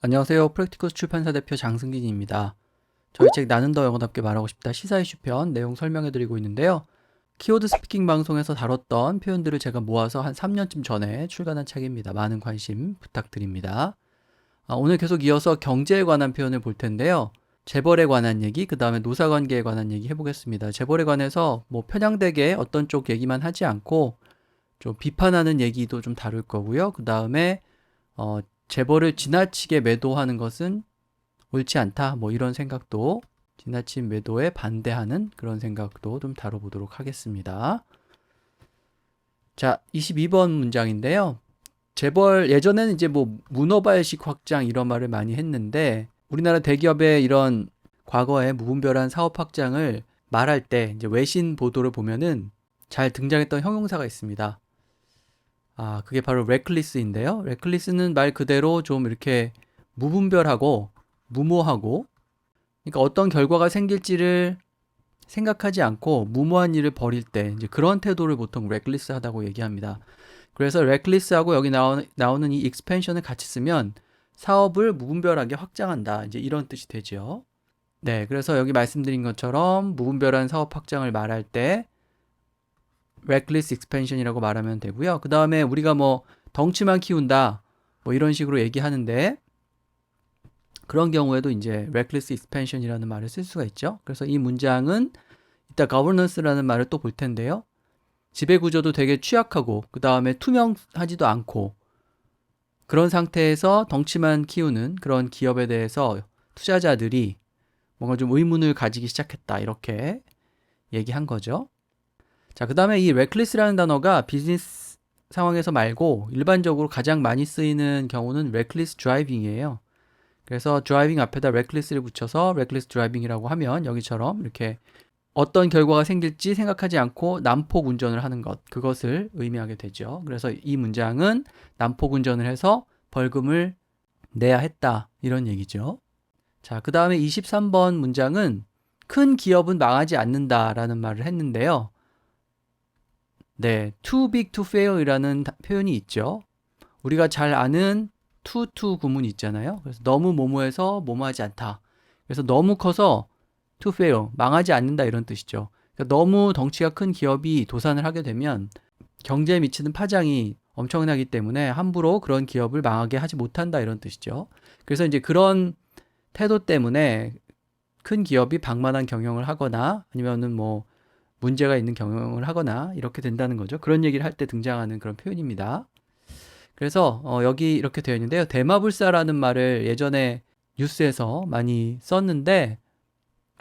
안녕하세요. 프랙티커스 출판사 대표 장승진입니다. 저희 책 나는 더 영어답게 말하고 싶다 시사 이슈편 내용 설명해드리고 있는데요. 키워드 스피킹 방송에서 다뤘던 표현들을 제가 모아서 한 3년쯤 전에 출간한 책입니다. 많은 관심 부탁드립니다. 오늘 계속 이어서 경제에 관한 표현을 볼 텐데요. 재벌에 관한 얘기, 그 다음에 노사관계에 관한 얘기 해보겠습니다. 재벌에 관해서 뭐 편향되게 어떤 쪽 얘기만 하지 않고 좀 비판하는 얘기도 좀 다룰 거고요. 그 다음에 재벌을 지나치게 매도하는 것은 옳지 않다. 뭐 이런 생각도 지나친 매도에 반대하는 그런 생각도 좀 다뤄보도록 하겠습니다. 자, 22번 문장인데요. 재벌 예전에는 이제 뭐 문어발식 확장 이런 말을 많이 했는데 우리나라 대기업의 이런 과거의 무분별한 사업 확장을 말할 때 이제 외신 보도를 보면은 잘 등장했던 형용사가 있습니다. 그게 바로 레클리스인데요. 레클리스는 말 그대로 좀 이렇게 무분별하고 무모하고, 그러니까 어떤 결과가 생길지를 생각하지 않고 무모한 일을 벌일 때 이제 그런 태도를 보통 레클리스하다고 얘기합니다. 그래서 레클리스하고 여기 나오는 이 익스펜션을 같이 쓰면 사업을 무분별하게 확장한다. 이제 이런 뜻이 되죠. 네, 그래서 여기 말씀드린 것처럼 무분별한 사업 확장을 말할 때 reckless expansion이라고 말하면 되고요. 그 다음에 우리가 뭐 덩치만 키운다 뭐 이런 식으로 얘기하는데 그런 경우에도 이제 reckless expansion이라는 말을 쓸 수가 있죠. 그래서 이 문장은 이따 governance라는 말을 또 볼 텐데요. 지배 구조도 되게 취약하고 그 다음에 투명하지도 않고 그런 상태에서 덩치만 키우는 그런 기업에 대해서 투자자들이 뭔가 좀 의문을 가지기 시작했다 이렇게 얘기한 거죠. 자, 그 다음에 이 reckless라는 단어가 비즈니스 상황에서 말고 일반적으로 가장 많이 쓰이는 경우는 reckless driving이에요. 그래서 driving 앞에다 reckless를 붙여서 reckless driving이라고 하면 여기처럼 이렇게 어떤 결과가 생길지 생각하지 않고 난폭 운전을 하는 것, 그것을 의미하게 되죠. 그래서 이 문장은 난폭 운전을 해서 벌금을 내야 했다 이런 얘기죠. 자, 그 다음에 23번 문장은 큰 기업은 망하지 않는다라는 말을 했는데요. 네, too big to fail이라는 표현이 있죠. 우리가 잘 아는 to 구문이 있잖아요. 그래서 너무 뭐뭐해서 뭐뭐하지 않다. 그래서 너무 커서 to fail, 망하지 않는다 이런 뜻이죠. 그러니까 너무 덩치가 큰 기업이 도산을 하게 되면 경제에 미치는 파장이 엄청나기 때문에 함부로 그런 기업을 망하게 하지 못한다 이런 뜻이죠. 그래서 이제 그런 태도 때문에 큰 기업이 방만한 경영을 하거나 아니면은 뭐 문제가 있는 경영을 하거나 이렇게 된다는 거죠. 그런 얘기를 할 때 등장하는 그런 표현입니다. 그래서 여기 이렇게 되어 있는데요. 대마불사라는 말을 예전에 뉴스에서 많이 썼는데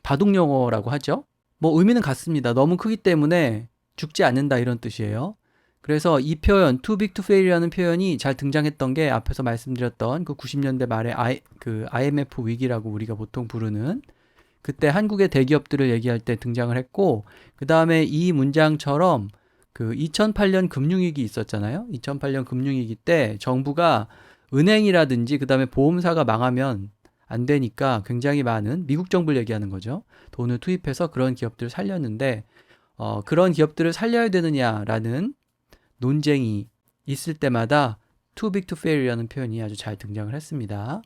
바둑영어라고 하죠. 뭐 의미는 같습니다. 너무 크기 때문에 죽지 않는다 이런 뜻이에요. 그래서 이 표현 too big to fail이라는 표현이 잘 등장했던 게 앞에서 말씀드렸던 그 90년대 말에 IMF 위기라고 우리가 보통 부르는 그때 한국의 대기업들을 얘기할 때 등장을 했고, 그 다음에 이 문장처럼 그 2008년 금융위기 있었잖아요. 2008년 금융위기 때 정부가 은행이라든지 그 다음에 보험사가 망하면 안 되니까 굉장히 많은 미국 정부를 얘기하는 거죠. 돈을 투입해서 그런 기업들을 살렸는데 그런 기업들을 살려야 되느냐라는 논쟁이 있을 때마다 too big to fail이라는 표현이 아주 잘 등장을 했습니다.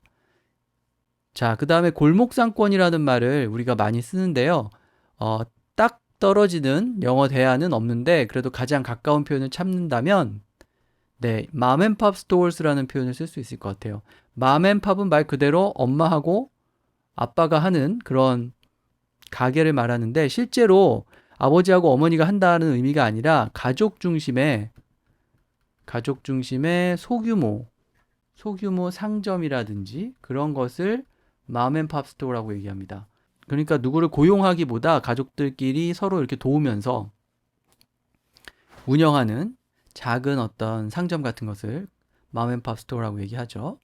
자, 그 다음에 골목상권이라는 말을 우리가 많이 쓰는데요. 딱 떨어지는 영어 대안은 없는데 그래도 가장 가까운 표현을 찾는다면 네, 맘앤팝 스토어스라는 표현을 쓸 수 있을 것 같아요. 맘앤팝은 말 그대로 엄마하고 아빠가 하는 그런 가게를 말하는데 실제로 아버지하고 어머니가 한다는 의미가 아니라 가족 중심의 소규모 상점이라든지 그런 것을 맘앤팝 스토어라고 얘기합니다. 그러니까 누구를 고용하기보다 가족들끼리 서로 이렇게 도우면서 운영하는 작은 어떤 상점 같은 것을 맘앤팝 스토어라고 얘기하죠.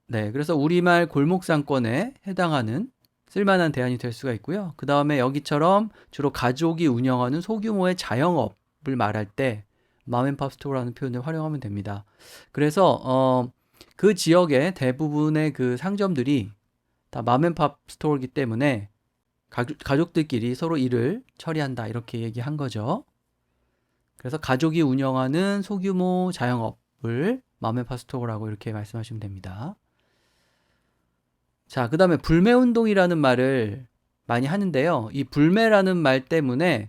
네, 그래서 우리말 골목상권에 해당하는 쓸만한 대안이 될 수가 있고요. 그 다음에 여기처럼 주로 가족이 운영하는 소규모의 자영업을 말할 때 맘앤팝 스토어라는 표현을 활용하면 됩니다. 그래서 그 지역의 대부분의 그 상점들이 다 맘앤팝 스토어이기 때문에 가족들끼리 서로 일을 처리한다 이렇게 얘기한 거죠. 그래서 가족이 운영하는 소규모 자영업을 맘앤팝 스토어라고 이렇게 말씀하시면 됩니다. 자, 그 다음에 불매운동이라는 말을 많이 하는데요. 이 불매라는 말 때문에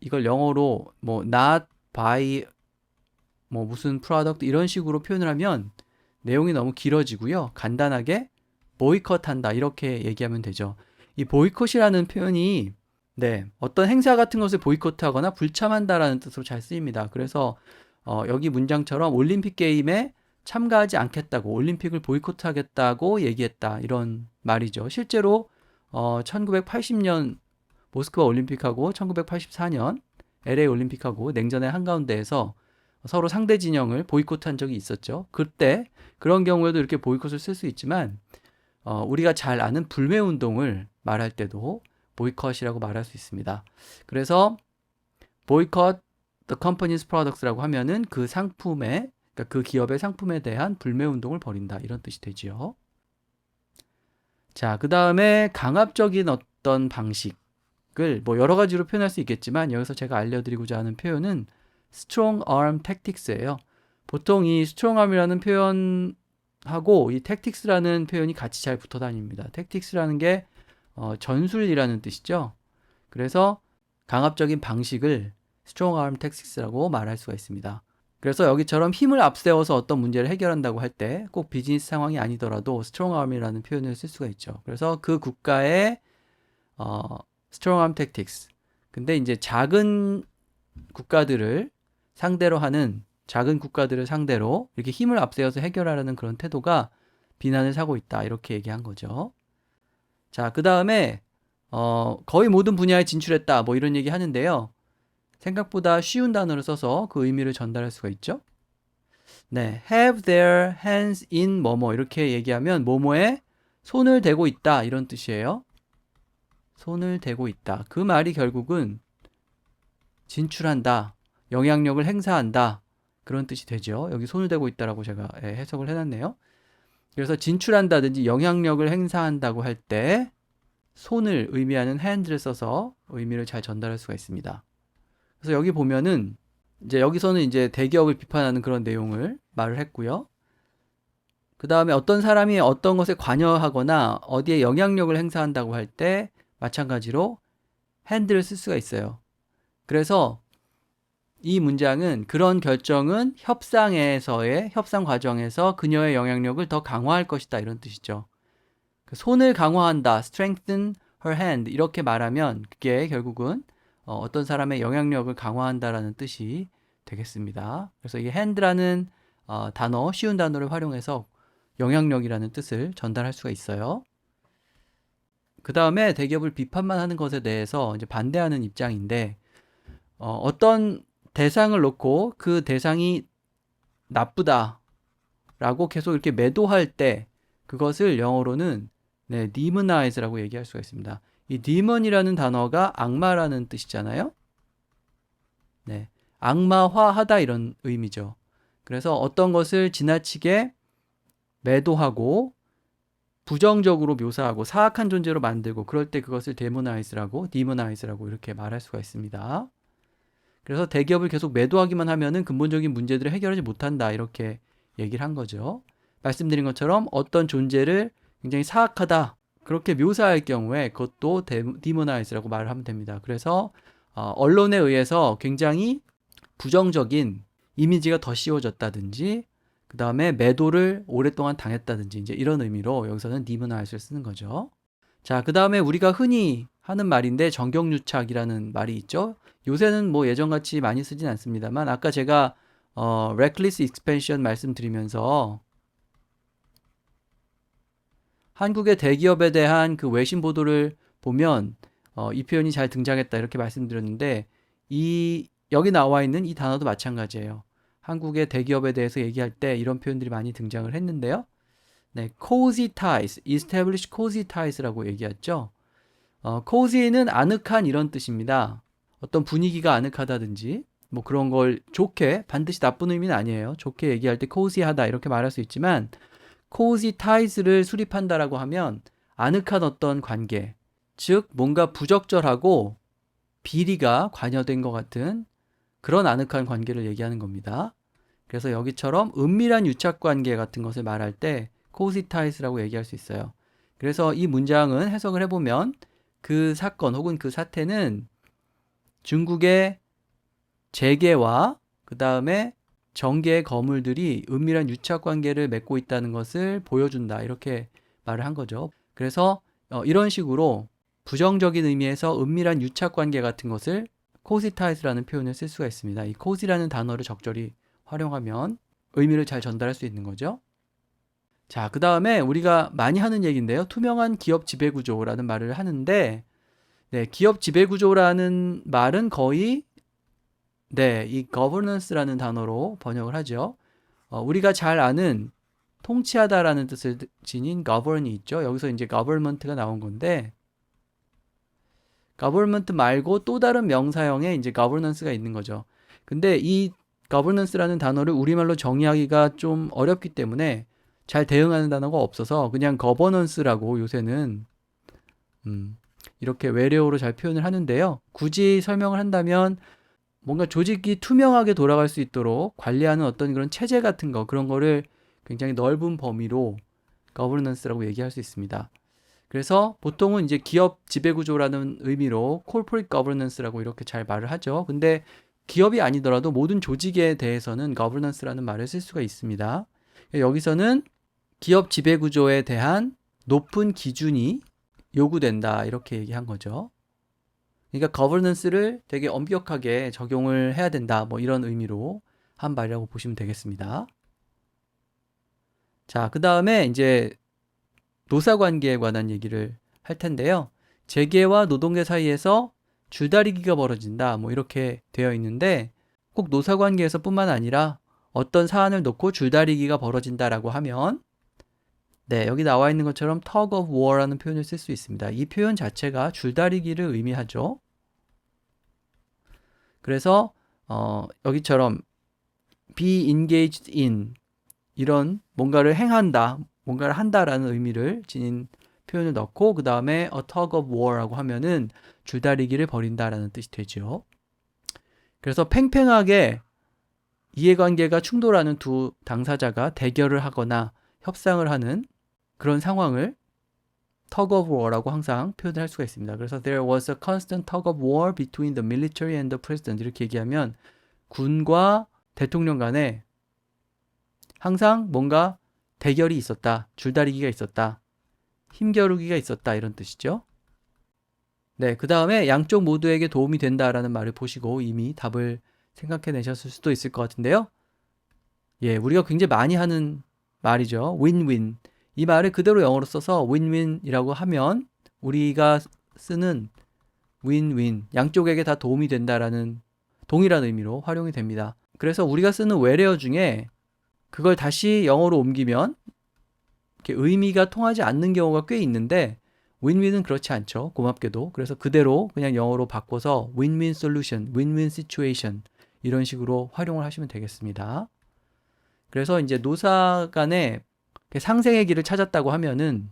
이걸 영어로 뭐 not buy 뭐 무슨 product 이런 식으로 표현을 하면 내용이 너무 길어지고요. 간단하게 보이콧한다 이렇게 얘기하면 되죠. 이 보이콧이라는 표현이 네, 어떤 행사 같은 것을 보이콧하거나 불참한다라는 뜻으로 잘 쓰입니다. 그래서 여기 문장처럼 올림픽 게임에 참가하지 않겠다고 올림픽을 보이콧하겠다고 얘기했다 이런 말이죠. 실제로 1980년 모스크바 올림픽하고 1984년 LA 올림픽하고 냉전의 한가운데에서 서로 상대 진영을 보이콧한 적이 있었죠. 그때 그런 경우에도 이렇게 보이콧을 쓸 수 있지만 우리가 잘 아는 불매운동을 말할 때도 보이콧이라고 말할 수 있습니다. 그래서 boycott the company's products라고 하면은 그 상품에 그러니까 그 기업의 상품에 대한 불매운동을 벌인다 이런 뜻이 되지요. 자, 그 다음에 강압적인 어떤 방식을 뭐 여러 가지로 표현할 수 있겠지만 여기서 제가 알려드리고자 하는 표현은 strong arm tactics예요. 보통 이 strong arm이라는 표현하고 이 tactics라는 표현이 같이 잘 붙어 다닙니다. tactics라는 게 전술이라는 뜻이죠. 그래서 강압적인 방식을 strong arm tactics라고 말할 수가 있습니다. 그래서 여기처럼 힘을 앞세워서 어떤 문제를 해결한다고 할 때 꼭 비즈니스 상황이 아니더라도 strong arm이라는 표현을 쓸 수가 있죠. 그래서 그 국가의 strong arm tactics. 근데 이제 작은 국가들을 상대로 하는 작은 국가들을 상대로 이렇게 힘을 앞세워서 해결하려는 그런 태도가 비난을 사고 있다. 이렇게 얘기한 거죠. 자, 그 다음에 거의 모든 분야에 진출했다. 뭐 이런 얘기 하는데요. 생각보다 쉬운 단어를 써서 그 의미를 전달할 수가 있죠. 네, have their hands in 뭐뭐 이렇게 얘기하면 뭐뭐에 손을 대고 있다 이런 뜻이에요. 손을 대고 있다. 그 말이 결국은 진출한다, 영향력을 행사한다 그런 뜻이 되죠. 여기 손을 대고 있다라고 제가 해석을 해놨네요. 그래서 진출한다든지 영향력을 행사한다고 할 때 손을 의미하는 hand를 써서 의미를 잘 전달할 수가 있습니다. 그래서 여기 보면은 이제 여기서는 이제 대기업을 비판하는 그런 내용을 말을 했고요. 그 다음에 어떤 사람이 어떤 것에 관여하거나 어디에 영향력을 행사한다고 할 때 마찬가지로 hand를 쓸 수가 있어요. 그래서 이 문장은 그런 결정은 협상 과정에서 그녀의 영향력을 더 강화할 것이다 이런 뜻이죠. 손을 강화한다, strengthen her hand 이렇게 말하면 그게 결국은 어떤 사람의 영향력을 강화한다라는 뜻이 되겠습니다. 그래서 이 hand라는 단어, 쉬운 단어를 활용해서 영향력이라는 뜻을 전달할 수가 있어요. 그 다음에 대기업을 비판만 하는 것에 대해서 이제 반대하는 입장인데 어떤 대상을 놓고 그 대상이 나쁘다라고 계속 이렇게 매도할 때 그것을 영어로는 demonize라고 얘기할 수가 있습니다. 이 demon이라는 단어가 악마라는 뜻이잖아요. 네, 악마화하다 이런 의미죠. 그래서 어떤 것을 지나치게 매도하고 부정적으로 묘사하고 사악한 존재로 만들고 그럴 때 그것을 demonize라고 이렇게 말할 수가 있습니다. 그래서 대기업을 계속 매도하기만 하면은 근본적인 문제들을 해결하지 못한다 이렇게 얘기를 한 거죠. 말씀드린 것처럼 어떤 존재를 굉장히 사악하다 그렇게 묘사할 경우에 그것도 demonize라고 말을 하면 됩니다. 그래서 언론에 의해서 굉장히 부정적인 이미지가 더 씌워졌다든지 그 다음에 매도를 오랫동안 당했다든지 이제 이런 의미로 여기서는 demonize를 쓰는 거죠. 자, 그 다음에 우리가 흔히 하는 말인데 정경유착이라는 말이 있죠. 요새는 뭐 예전같이 많이 쓰진 않습니다만 아까 제가 reckless expansion 말씀드리면서 한국의 대기업에 대한 그 외신 보도를 보면 이 표현이 잘 등장했다 이렇게 말씀드렸는데 여기 나와 있는 이 단어도 마찬가지예요. 한국의 대기업에 대해서 얘기할 때 이런 표현들이 많이 등장을 했는데요. 네, cozy ties, establish cozy ties라고 얘기했죠. cozy는 아늑한 이런 뜻입니다. 어떤 분위기가 아늑하다든지 뭐 그런 걸 좋게 반드시 나쁜 의미는 아니에요. 좋게 얘기할 때 cozy하다 이렇게 말할 수 있지만 cozy ties를 수립한다라고 하면 아늑한 어떤 관계, 즉 뭔가 부적절하고 비리가 관여된 것 같은 그런 아늑한 관계를 얘기하는 겁니다. 그래서 여기처럼 은밀한 유착 관계 같은 것을 말할 때 cozy ties라고 얘기할 수 있어요. 그래서 이 문장은 해석을 해보면 그 사건 혹은 그 사태는 중국의 재계와 그 다음에 정계의 거물들이 은밀한 유착 관계를 맺고 있다는 것을 보여준다. 이렇게 말을 한 거죠. 그래서 이런 식으로 부정적인 의미에서 은밀한 유착 관계 같은 것을 코시타이스라는 표현을 쓸 수가 있습니다. 이 코시라는 단어를 적절히 활용하면 의미를 잘 전달할 수 있는 거죠. 자, 그 다음에 우리가 많이 하는 얘기인데요. 투명한 기업 지배구조라는 말을 하는데, 네, 기업 지배구조라는 말은 거의, 네, 이 governance라는 단어로 번역을 하죠. 우리가 잘 아는 통치하다라는 뜻을 지닌 govern이 있죠. 여기서 이제 government가 나온 건데, government 말고 또 다른 명사형의 이제 governance가 있는 거죠. 근데 이 governance라는 단어를 우리말로 정의하기가 좀 어렵기 때문에 잘 대응하는 단어가 없어서 그냥 governance라고 요새는 이렇게 외래어로 잘 표현을 하는데요. 굳이 설명을 한다면 뭔가 조직이 투명하게 돌아갈 수 있도록 관리하는 어떤 그런 체제 같은 거, 그런 거를 굉장히 넓은 범위로 governance라고 얘기할 수 있습니다. 그래서 보통은 이제 기업 지배구조라는 의미로 corporate governance라고 이렇게 잘 말을 하죠. 근데 기업이 아니더라도 모든 조직에 대해서는 governance라는 말을 쓸 수가 있습니다. 여기서는 기업 지배구조에 대한 높은 기준이 요구된다. 이렇게 얘기한 거죠. 그러니까 governance를 되게 엄격하게 적용을 해야 된다. 뭐 이런 의미로 한 말이라고 보시면 되겠습니다. 자, 그 다음에 이제 노사관계에 관한 얘기를 할 텐데요. 재계와 노동계 사이에서 줄다리기가 벌어진다. 뭐 이렇게 되어 있는데 꼭 노사관계에서 뿐만 아니라 어떤 사안을 놓고 줄다리기가 벌어진다라고 하면 네, 여기 나와 있는 것처럼 tug of war라는 표현을 쓸 수 있습니다. 이 표현 자체가 줄다리기를 의미하죠. 그래서 여기처럼 be engaged in 이런 뭔가를 행한다, 뭔가를 한다라는 의미를 지닌 표현을 넣고 그 다음에 a tug of war라고 하면은 줄다리기를 벌인다라는 뜻이 되죠. 그래서 팽팽하게 이해관계가 충돌하는 두 당사자가 대결을 하거나 협상을 하는 그런 상황을 tug of war라고 항상 표현을 할 수가 있습니다. 그래서 there was a constant tug of war between the military and the president 이렇게 얘기하면 군과 대통령 간에 항상 뭔가 대결이 있었다, 줄다리기가 있었다, 힘겨루기가 있었다 이런 뜻이죠. 네, 그 다음에 양쪽 모두에게 도움이 된다라는 말을 보시고 이미 답을 생각해내셨을 수도 있을 것 같은데요. 예, 우리가 굉장히 많이 하는 말이죠. win-win. 이 말을 그대로 영어로 써서 win-win이라고 하면 우리가 쓰는 win-win, 양쪽에게 다 도움이 된다라는 동일한 의미로 활용이 됩니다. 그래서 우리가 쓰는 외래어 중에 그걸 다시 영어로 옮기면 이렇게 의미가 통하지 않는 경우가 꽤 있는데 win-win은 그렇지 않죠. 고맙게도. 그래서 그대로 그냥 영어로 바꿔서 win-win solution, win-win situation 이런 식으로 활용을 하시면 되겠습니다. 그래서 이제 노사 간에 상생의 길을 찾았다고 하면은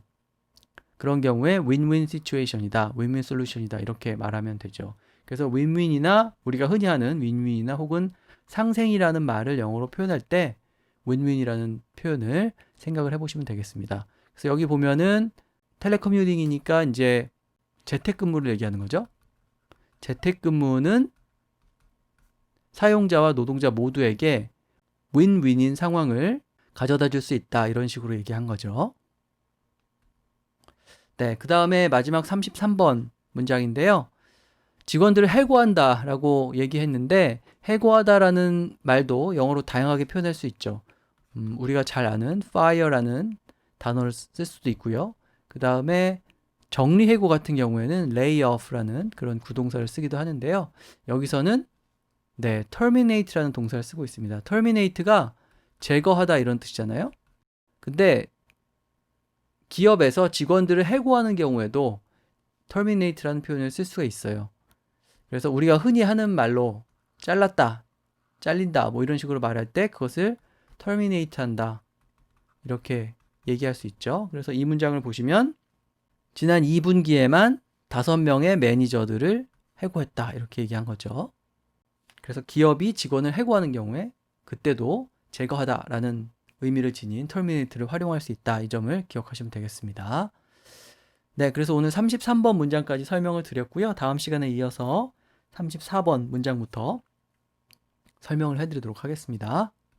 그런 경우에 win-win situation이다, win-win solution이다 이렇게 말하면 되죠. 그래서 win-win이나 우리가 흔히 하는 win-win이나 혹은 상생이라는 말을 영어로 표현할 때 win-win이라는 표현을 생각을 해보시면 되겠습니다. 그래서 여기 보면은 텔레커뮤팅이니까 이제 재택근무를 얘기하는 거죠. 재택근무는 사용자와 노동자 모두에게 윈윈인 상황을 가져다 줄 수 있다. 이런 식으로 얘기한 거죠. 네, 그 다음에 마지막 33번 문장인데요. 직원들을 해고한다 라고 얘기했는데 해고하다라는 말도 영어로 다양하게 표현할 수 있죠. 우리가 잘 아는 fire라는 단어를 쓸 수도 있고요. 그 다음에 정리해고 같은 경우에는 lay off라는 그런 구동사를 쓰기도 하는데요. 여기서는 네, terminate라는 동사를 쓰고 있습니다. terminate가 제거하다 이런 뜻이잖아요. 근데 기업에서 직원들을 해고하는 경우에도 terminate라는 표현을 쓸 수가 있어요. 그래서 우리가 흔히 하는 말로 잘랐다, 잘린다 뭐 이런 식으로 말할 때 그것을 terminate 한다 이렇게 얘기할 수 있죠. 그래서 이 문장을 보시면 지난 2분기에만 5명의 매니저들을 해고했다 이렇게 얘기한 거죠. 그래서 기업이 직원을 해고하는 경우에 그때도 제거하다라는 의미를 지닌 terminate를 활용할 수 있다. 이 점을 기억하시면 되겠습니다. 네, 그래서 오늘 33번 문장까지 설명을 드렸고요. 다음 시간에 이어서 34번 문장부터 설명을 해드리도록 하겠습니다.